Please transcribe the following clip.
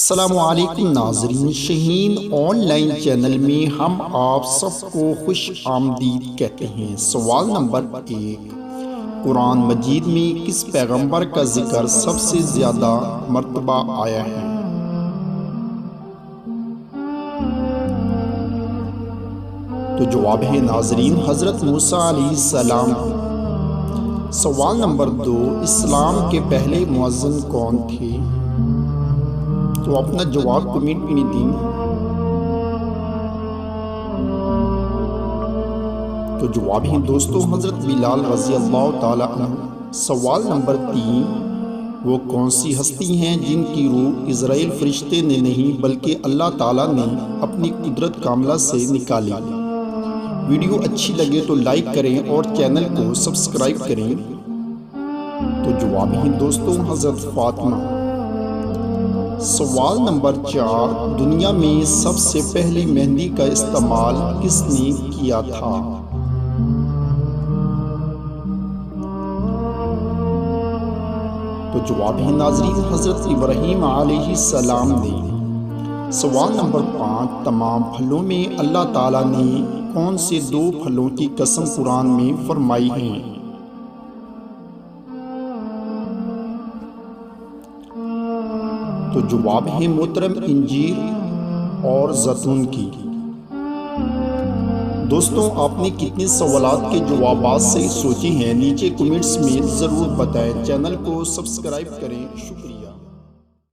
السلام علیکم ناظرین، شہین آن لائن چینل میں ہم آپ سب کو خوش آمدید کہتے ہیں۔ سوال نمبر 1، قرآن مجید میں کس پیغمبر کا ذکر سب سے زیادہ مرتبہ آیا ہے؟ تو جواب ہے ناظرین حضرت موسیٰ علیہ السلام۔ سوال نمبر 2، اسلام کے پہلے مؤذن کون تھے؟ تو اپنا جواب کمنٹ میں نہیں دیں۔ تو جواب ہے دوستو حضرت بلال رضی اللہ تعالی عنہ۔ سوال نمبر 3، وہ کون سی ہستی ہیں جن کی روح اسرائیل فرشتے نے نہیں بلکہ اللہ تعالیٰ نے اپنی قدرت کاملہ سے نکالی؟ ویڈیو اچھی لگے تو لائک کریں اور چینل کو سبسکرائب کریں۔ تو جواب ہے دوستو حضرت فاطمہ۔ سوال نمبر 4، دنیا میں سب سے پہلے مہندی کا استعمال کس نے کیا تھا؟ تو جواب ہے ناظرین حضرت ابراہیم علیہ السلام نے۔ سوال نمبر 5، تمام پھلوں میں اللہ تعالیٰ نے کون سے 2 پھلوں کی قسم قرآن میں فرمائی ہے؟ تو جواب ہے محترم انجیر اور زیتون کی۔ دوستوں آپ نے کتنے سوالات کے جوابات سے سوچے ہیں نیچے کمنٹس میں ضرور بتائیں۔ چینل کو سبسکرائب کریں۔ شکریہ۔